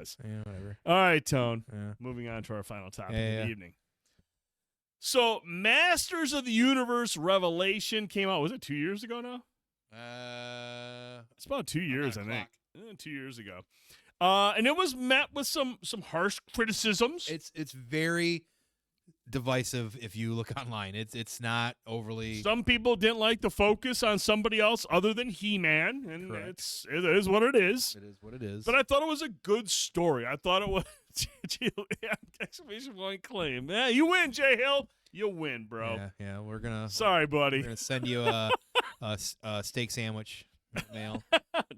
was. Yeah, whatever. All right, Tone. Yeah. Moving on to our final topic Yeah, of yeah. the evening. So, Masters of the Universe Revelation came out. Was it 2 years ago now? It's about 2 years, I think. 2 years ago. And it was met with some harsh criticisms. It's very divisive if you look online. It's not overly. Some people didn't like the focus on somebody else other than He-Man, and Correct. it is what it is. It is what it is. But I thought it was a good story. I thought it was exclamation point claim. Yeah, you win, Jay Hill. You win, bro. Yeah, we're gonna. Sorry, buddy. We're gonna send you a steak sandwich mail.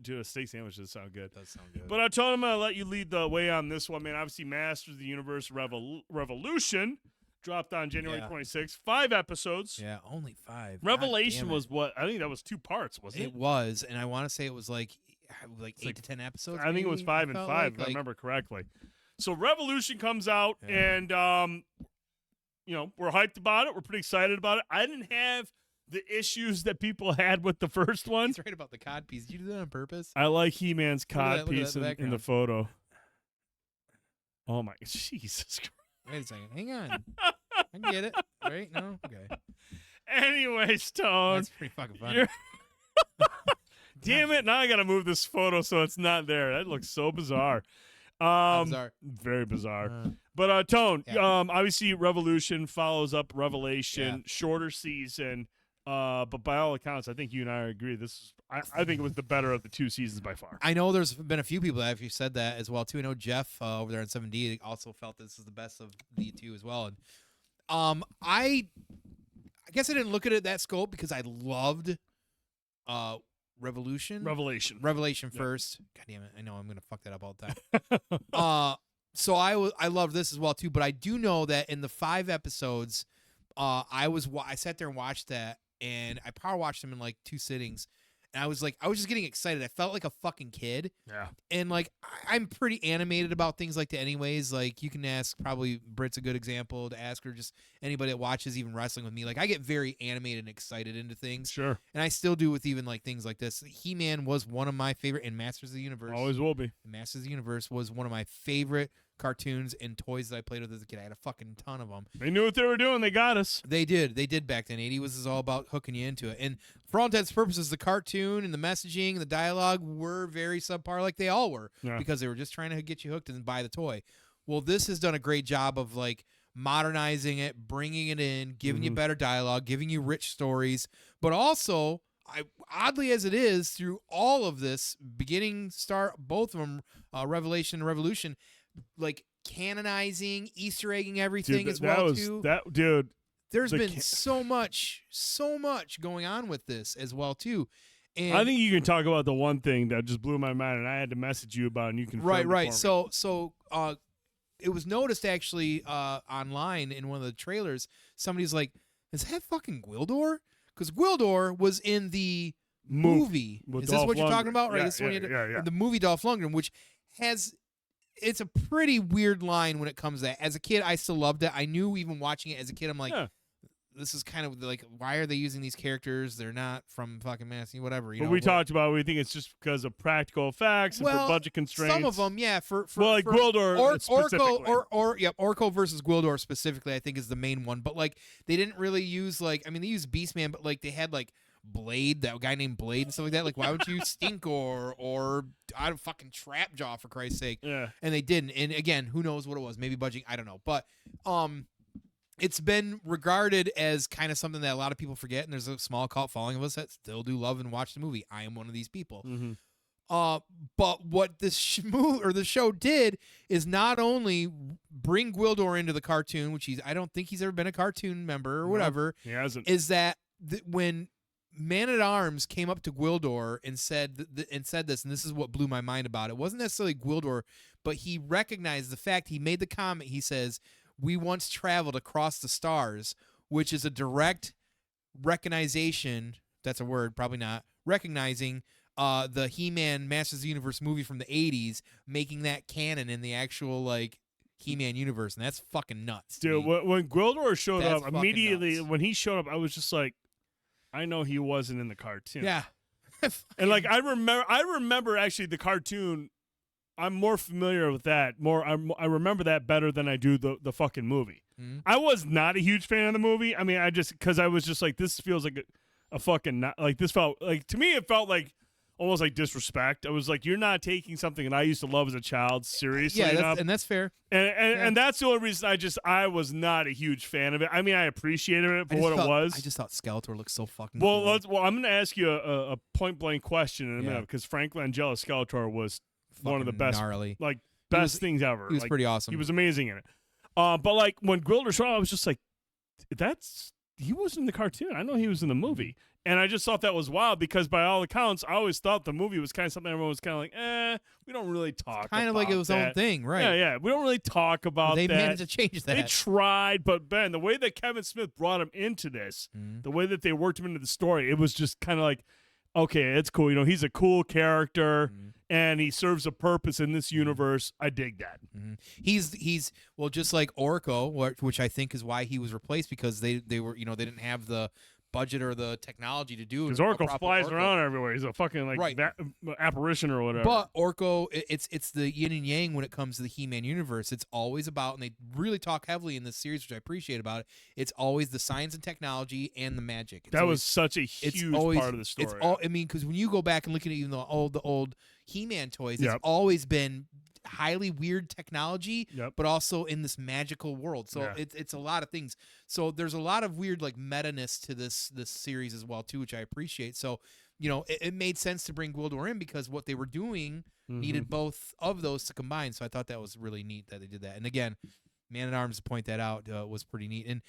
Dude, a steak sandwich does sound good. Does sound good. But I told him I'll let you lead the way on this one, man. Obviously, Masters of the Universe Revolution dropped on January 26th. 5 episodes. Yeah, only 5. Revelation was what? I think that was 2 parts, wasn't it? It was, and I want to say it was like 8 to 10 episodes. I think it was 5 and 5, if I remember correctly. So Revolution comes out, and we're hyped about it. We're pretty excited about it. I didn't have the issues that people had with the first one. He's right about the cod piece. Did you do that on purpose? I like He-Man's cod piece look at that in the photo. Oh my, Jesus Christ. Wait a second. Hang on. I get it. Right? No? Okay. Anyway, Stone. That's pretty fucking funny. Damn it. Now I got to move this photo so it's not there. That looks so bizarre. Bizarre. Very bizarre. But Tone, Yeah. Obviously Revolution follows up Revelation, shorter season. But by all accounts, I think you and I agree. I think it was the better of the 2 seasons by far. I know there's been a few people that actually said that as well too. I know Jeff over there on 7D also felt this is the best of the 2 as well. And I guess I didn't look at it that scope because I loved Revelation first. God damn it! I know I'm gonna fuck that up all the time. So I love this as well too. But I do know that in the 5 episodes, I sat there and watched that, and I power watched them in like 2 sittings. And I was just getting excited. I felt like a fucking kid. Yeah. And like I'm pretty animated about things like that anyways. Like you can ask, probably Britt's a good example to ask, or just anybody that watches even wrestling with me. Like I get very animated and excited into things. Sure. And I still do with even like things like this. He-Man was one of my favorite, and Masters of the Universe. Always will be. Masters of the Universe was one of my favorite cartoons and toys that I played with as a kid. I had a fucking ton of them. They knew what they were doing. They got us. They did back then. 80 was all about hooking you into it. And for all intents and purposes, the cartoon and the messaging and the dialogue were very subpar, like they all were, because they were just trying to get you hooked and buy the toy. Well, this has done a great job of like modernizing it, bringing it in, giving you better dialogue, giving you rich stories, but also, oddly as it is, through all of this, both of them, Revelation and Revolution, like canonizing, Easter egging everything as well too. Dude. There's been so much going on with this as well too. And I think you can talk about the one thing that just blew my mind, and I had to message you about, and you can right. So it was noticed actually online in one of the trailers. Somebody's like, "Is that fucking Gwildor?" Because Gwildor was in the movie. Is this what you're talking about? Right. Yeah. The movie Dolph Lundgren, which has. It's a pretty weird line when it comes to that. As a kid, I still loved it. I knew even watching it as a kid, I'm like, this is kind of like, why are they using these characters? They're not from fucking Massey, whatever. But we talked about, we think it's just because of practical effects and for budget constraints. Some of them, yeah. Gwildor specifically. Orko versus Gwildor specifically, I think is the main one. But like, they didn't really use they used Beastman, but like they had like Blade, that guy named Blade and stuff like that. Like, why would you use Stinkor or I don't fucking Trapjaw for Christ's sake? Yeah. And they didn't. And again, who knows what it was? Maybe budgeting. I don't know. But it's been regarded as kind of something that a lot of people forget, and there's a small cult following of us that still do love and watch the movie. I am one of these people. Mm-hmm. But what this show did is not only bring Gwildor into the cartoon, which I don't think he's ever been a cartoon member or whatever. He hasn't. Is that when Man-at-Arms came up to Gwildor and said this, and this is what blew my mind about it. It wasn't necessarily Gwildor, but he recognized the fact. He made the comment. He says, "We once traveled across the stars," which is a direct recognition. That's a word, probably not. Recognizing the He-Man Masters of the Universe movie from the 80s, making that canon in the actual like He-Man universe, and that's fucking nuts. Dude, when Gwildor showed up, immediately nuts. when he showed up, I was just like, I know he wasn't in the cartoon. Yeah. And like I remember actually the cartoon I'm more familiar with that. I remember that better than I do the fucking movie. Mm-hmm. I was not a huge fan of the movie. I mean, because I was just like, this feels like a fucking not, like this felt like, to me it felt like almost like disrespect. I was like, you're not taking something that I used to love as a child seriously enough. And that's fair. And that's the only reason I was not a huge fan of it. I mean, I appreciated it for what it was. I just thought Skeletor looked so fucking cool. cool. I'm going to ask you a point blank question in a minute, because Frank Langella's Skeletor was one of the best, gnarly. like best things ever. He was pretty awesome. He was amazing in it. But like when Gwilder showed up, I was just like, he wasn't in the cartoon. I know he was in the movie. And I just thought that was wild because by all accounts, I always thought the movie was kind of something everyone was kind of like, we don't really talk about kind of like it was that. own thing, right? Yeah. We don't really talk about they that. They managed to change that. They tried, but Ben, the way that Kevin Smith brought him into this, the way that they worked him into the story, it was just kind of like, okay, it's cool. You know, he's a cool character, and he serves a purpose in this universe. I dig that. He's well, just like Orko, which I think is why he was replaced, because they were, they didn't have the budget or the technology to do. Because Orko flies around everywhere. He's a fucking apparition or whatever. But Orko, it's the yin and yang when it comes to the He-Man universe. It's always about, and they really talk heavily in this series, which I appreciate about it. It's always the science and technology and the magic. That was such a huge part of the story. I mean, because when you go back and look at even the old He-Man toys, it's always been highly weird technology, but also in this magical world. So it's a lot of things. So there's a lot of weird like meta-ness to this series as well too, which I appreciate. So it made sense to bring Gwildor in because what they were doing needed both of those to combine. So I thought that was really neat that they did that. And again, Man-at-Arms to point that out was pretty neat. And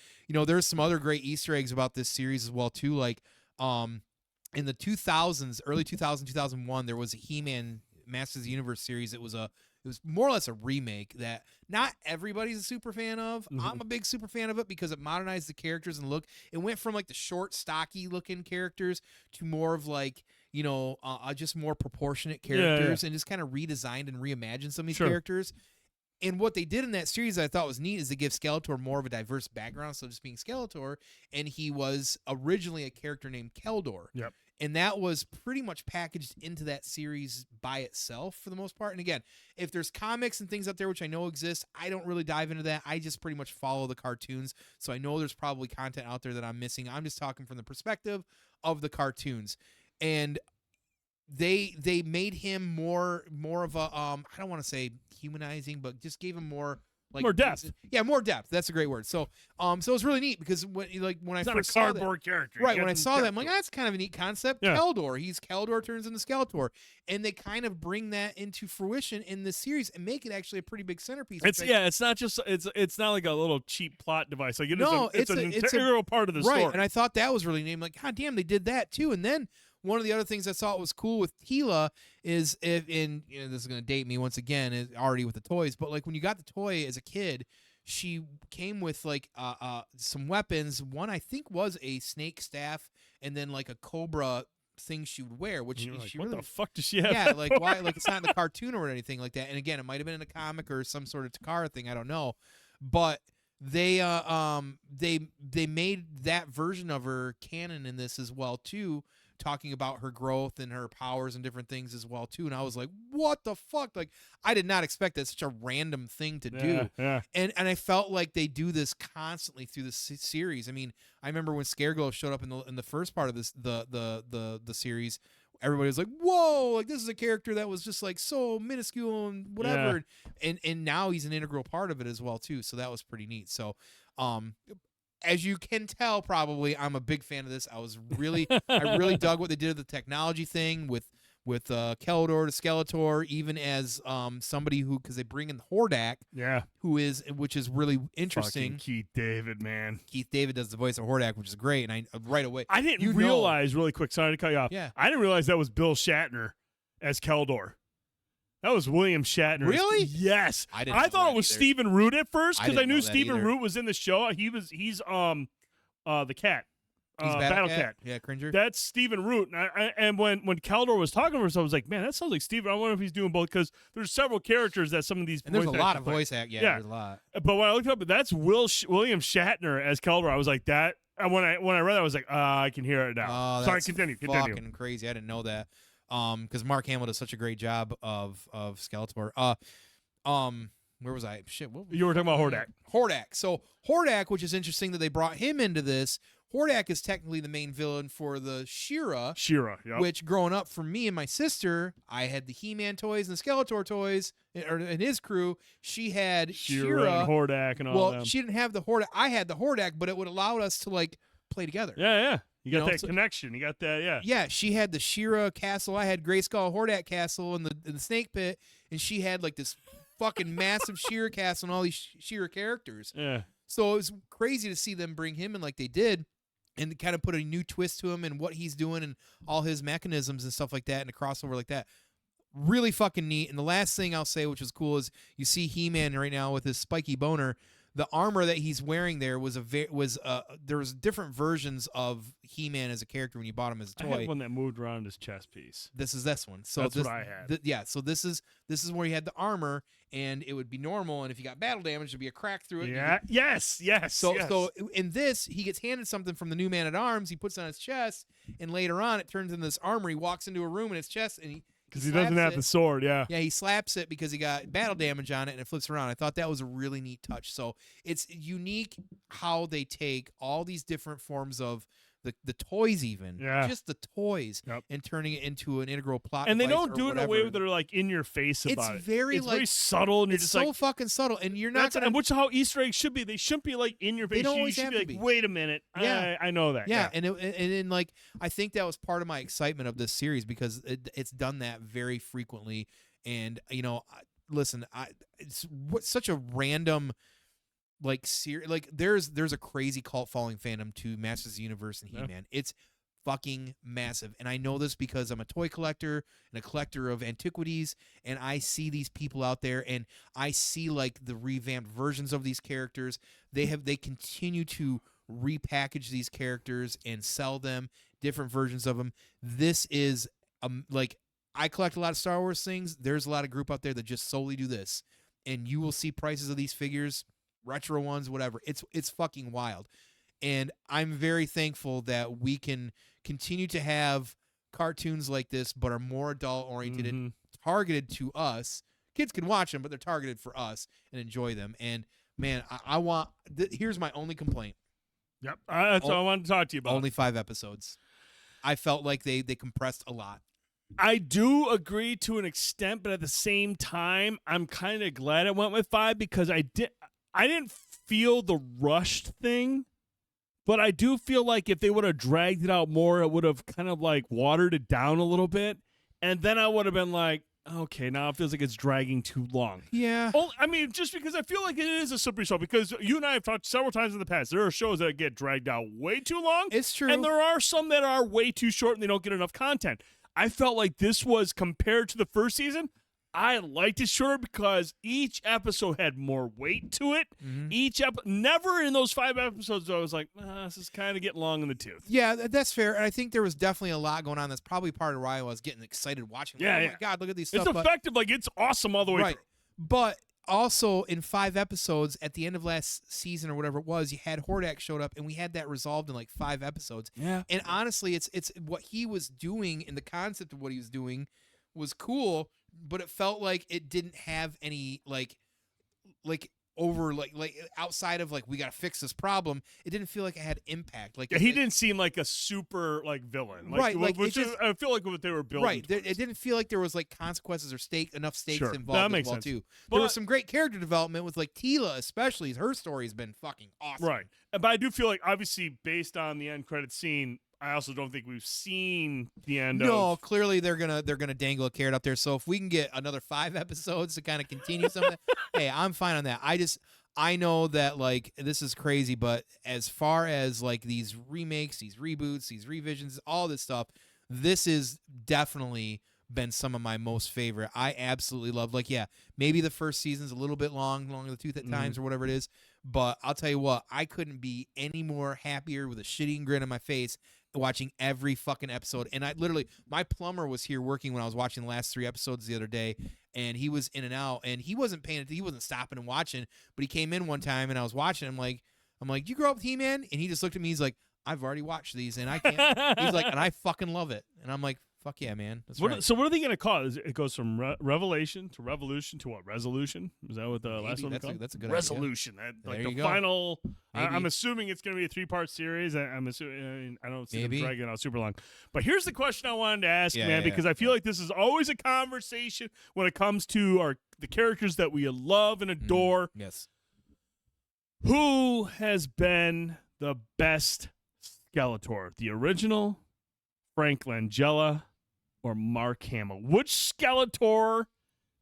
there's some other great Easter eggs about this series as well too. Like in the 2000s, early 2000, 2001, there was a He-Man Masters of the Universe series. It was more or less a remake that not everybody's a super fan of. I'm a big super fan of it because it modernized the characters and look. It went from like the short, stocky looking characters to more of like, just more proportionate characters and just kind of redesigned and reimagined some of these characters. And what they did in that series that I thought was neat is to give Skeletor more of a diverse background. So just being Skeletor, and he was originally a character named Keldor. Yep. And that was pretty much packaged into that series by itself for the most part. And again, if there's comics and things out there, which I know exist, I don't really dive into that. I just pretty much follow the cartoons. So I know there's probably content out there that I'm missing. I'm just talking from the perspective of the cartoons. And they made him more of a I don't want to say humanizing, but just gave him more depth. Yeah, more depth. That's a great word. So so it was really neat because when I first saw that, cardboard character. Right, when I saw that, I'm like, that's kind of a neat concept. Yeah. Keldor turns into Skeletor, and they kind of bring that into fruition in this series and make it actually a pretty big centerpiece. It's not just it's not like a little cheap plot device. Like it's an integral part of the story. Right, and I thought that was really neat. I'm like, God damn, they did that too. And then one of the other things I thought was cool with Tila is this is going to date me once again, is already with the toys, but like when you got the toy as a kid, she came with like some weapons. One I think was a snake staff, and then like a cobra thing she would wear, which she what really, the fuck does she have? Yeah, like why? Like it's not in the cartoon or anything like that. And again, it might have been in a comic or some sort of Takara thing. I don't know, but they made that version of her canon in this as well too, talking about her growth and her powers and different things as well too. And I was like, what the fuck? Like, I did not expect that, such a random thing to do. Yeah. And I felt like they do this constantly through the series. I mean, I remember when Scareglow showed up in the first part of this the series, everybody was like, whoa, like this is a character that was just like so minuscule and whatever. Yeah. And now he's an integral part of it as well too. So that was pretty neat. So as you can tell, probably I'm a big fan of this. I really dug what they did with the technology thing with Keldor to Skeletor, even as somebody who, because they bring in Hordak, which is really interesting. Fucking Keith David, man. Keith David does the voice of Hordak, which is great, and right away I didn't realize really quick. Sorry to cut you off. Yeah, I didn't realize that was Bill Shatner as Keldor. That was William Shatner. Really? Yes. I thought it was Stephen Root at first because I knew Stephen Root was in the show. He's the cat. Battle Cat. Yeah, Cringer. That's Stephen Root. And when Keldor was talking to us, I was like, man, that sounds like Stephen. I wonder if he's doing both because there's several characters that some of these. And there's a lot of voice act. Yeah, there's a lot. But when I looked up, that's William Shatner as Keldor. I was like that. And when I read that, I was like, I can hear it now. Oh, sorry, continue. Fucking crazy. I didn't know that. because Mark Hamill does such a great job of Skeletor. Where was I? Shit, you were talking about Hordak. Hordak. So Hordak, which is interesting that they brought him into this. Hordak is technically the main villain for the She-Ra. She-Ra, yep. Which, growing up, for me and my sister, I had the He-Man toys and the Skeletor toys, and his crew. She had She-Ra and Hordak and all well, them. she didn't have the Hordak. I had the Hordak, but it would allow us to, like, play together. Yeah. You got that connection. You got that, yeah. Yeah, she had the She-Ra castle. I had Grayskull Hordak castle in the Snake Pit, and she had, like, this fucking massive She-Ra castle and all these She-Ra characters. Yeah. So it was crazy to see them bring him in like they did and kind of put a new twist to him and what he's doing and all his mechanisms and stuff like that and a crossover like that. Really fucking neat. And the last thing I'll say, which is cool, is you see He-Man right now with his spiky boner. The armor that he's wearing there there was different versions of He-Man as a character when you bought him as a toy. I had one that moved around his chest piece. This is this one. So that's what I had. So this is where he had the armor, and it would be normal. And if you got battle damage, there'd be a crack through it. Yeah. Yes. So in this, he gets handed something from the new Man at Arms. He puts it on his chest, and later on, it turns into this armor. He walks into a room in his chest, and because he doesn't have the sword, yeah. Yeah, he slaps it because he got battle damage on it, and it flips around. I thought that was a really neat touch. So it's unique how they take all these different forms of the toys, even just the toys, and turning it into an integral plot. And they don't do it in a way that are like in your face about it. It's very subtle, and you're just so fucking subtle, and you're not gonna. And which is how Easter eggs should be. They shouldn't be like in your face. They don't you always should have be to like, be. wait a minute. Yeah, I know that. Yeah, and like I think that was part of my excitement of this series because it's done that very frequently. And listen, it's such a random. Like there's a crazy cult following fandom to Masters of the Universe and He-Man. It's fucking massive, and I know this because I'm a toy collector and a collector of antiquities, and I see these people out there, and I see like the revamped versions of these characters. They continue to repackage these characters and sell them, different versions of them. This is like I collect a lot of Star Wars things. There's a lot of group out there that just solely do this, and you will see prices of these figures. Retro ones, whatever. It's fucking wild. And I'm very thankful that we can continue to have cartoons like this, but are more adult oriented and targeted to us. Kids can watch them, but they're targeted for us and enjoy them. And man, I want. Here's my only complaint. Yep, that's what I wanted to talk to you about. Only 5 episodes. I felt like they compressed a lot. I do agree to an extent, but at the same time, I'm kind of glad I went with 5 because I didn't feel the rushed thing, but I do feel like if they would have dragged it out more, it would have kind of like watered it down a little bit. And then I would have been like, okay, now it feels like it's dragging too long. Yeah. I mean, just because I feel like it is a slippery slope, because you and I have talked several times in the past, there are shows that get dragged out way too long. It's true. And there are some that are way too short and they don't get enough content. I felt like this was, compared to the first season, I liked it shorter because each episode had more weight to it. Never in those 5 episodes I was like, this is kind of getting long in the tooth. Yeah, that's fair. And I think there was definitely a lot going on. That's probably part of why I was getting excited watching. Like, oh my God, look at these stuff. It's effective. Like, it's awesome all the way through. But also in 5 episodes at the end of last season or whatever it was, you had Hordak showed up, and we had that resolved in like 5 episodes. Yeah. And honestly, it's what he was doing and the concept of what he was doing was cool. But it felt like it didn't have any like outside of like we gotta fix this problem. It didn't feel like it had impact. Like he didn't seem like a super like villain, right? Like I feel like what they were building. Right, it didn't feel like there was like consequences or enough stakes involved. That makes sense too. There was some great character development with like Tila, especially. Her story has been fucking awesome. Right, but I do feel like obviously based on the end credit scene, I also don't think we've seen the end of... No, clearly they're gonna dangle a carrot up there. So if we can get another 5 episodes to kind of continue some of that, hey, I'm fine on that. I know that like this is crazy, but as far as like these remakes, these reboots, these revisions, all this stuff, this is definitely been some of my most favorite. I absolutely love, like, yeah, maybe the first season's a little bit long in the tooth at times or whatever it is, but I'll tell you what, I couldn't be any more happier with a shitty grin on my face watching every fucking episode. And I literally, my plumber was here working when I was watching the last 3 episodes the other day, and he was in and out, and he wasn't paying attention, he wasn't stopping and watching, but he came in one time and I was watching. I'm like, you grow up with He-Man? And he just looked at me, he's like, I've already watched these and I can't. He's like, and I fucking love it. And I'm like, Fuck yeah, man. That's right. So what are they going to call it? It goes from Revelation to Revolution to what? Resolution? Is that what the last one was called? That's a good Resolution. Like the final. I'm assuming it's going to be a 3-part series. I'm assuming. I don't see them dragging out super long. But here's the question I wanted to ask, man, because I feel like this is always a conversation when it comes to the characters that we love and adore. Yes. Who has been the best Skeletor? The original, Frank Langella, or Mark Hamill? Which Skeletor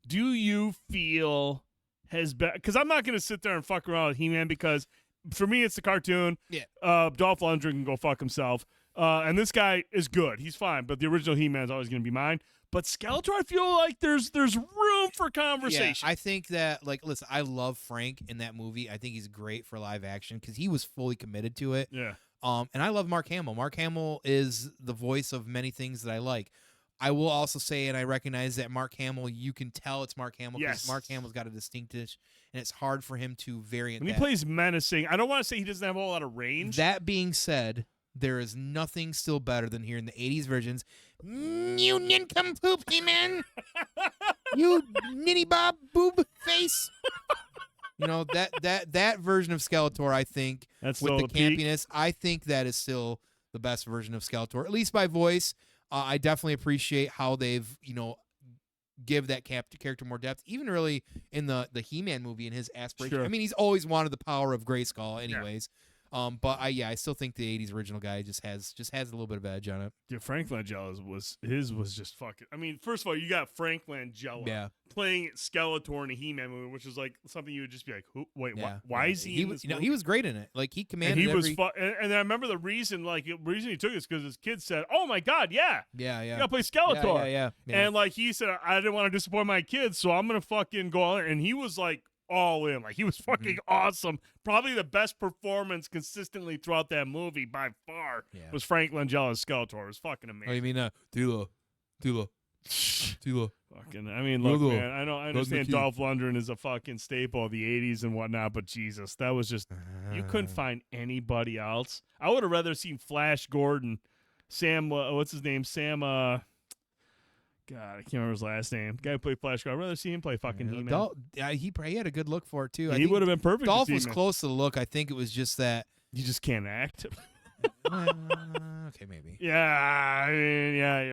do you feel has been? Because I'm not going to sit there and fuck around with He-Man, because for me it's the cartoon. Yeah. Dolph Lundgren can go fuck himself. And this guy is good. He's fine. But the original He-Man is always going to be mine. But Skeletor, I feel like there's room for conversation. Yeah, I think that, like, listen, I love Frank in that movie. I think he's great for live action because he was fully committed to it. Yeah. And I love Mark Hamill. Mark Hamill is the voice of many things that I like. I will also say, and I recognize that Mark Hamill, you can tell it's Mark Hamill because Mark Hamill's got a distinctish, and it's hard for him to vary. When he plays menacing, I don't want to say he doesn't have a whole lot of range. That being said, there is nothing still better than hearing the 80s versions. You nincompoop, He-Man. You nitty bob boob face. You know, that version of Skeletor, I think, that's with the peak. campiness, I think that is still the best version of Skeletor, at least by voice. I definitely appreciate how they've, give that character more depth, even really in the He-Man movie and his aspiration. Sure. I mean, he's always wanted the power of Grayskull anyways. But I still think the 80s original guy just has a little bit of edge on it. Dude, Frank Langella was just fucking. I mean, first of all, you got Frank Langella playing Skeletor in a He-Man movie, which is like something you would just be like, "Who? Wait, why is he?" In this movie? He was great in it. Like he commanded. And he was and I remember the reason he took this because his kid said, "Oh my God, you gotta play Skeletor." Yeah. And like he said, I didn't want to disappoint my kids, so I'm gonna fucking go on there. And he was like all in. Like he was fucking awesome. Probably the best performance consistently throughout that movie by far was Frank Langella's Skeletor. It was fucking amazing. Oh, you mean Tula. Fucking, I mean, look, man, I understand Dolph Lundgren is a fucking staple of the 80s and whatnot, but Jesus, that was just, you couldn't find anybody else. I would have rather seen Flash Gordon, Sam, what's his name? Sam, God, I can't remember his last name. The guy who played Flash Gordon. I'd rather see him play fucking He-Man. He had a good look for it, too. He would have been perfect. Dolph was close to the look. I think it was just that. You just can't act. Okay, maybe. Yeah, I mean, yeah.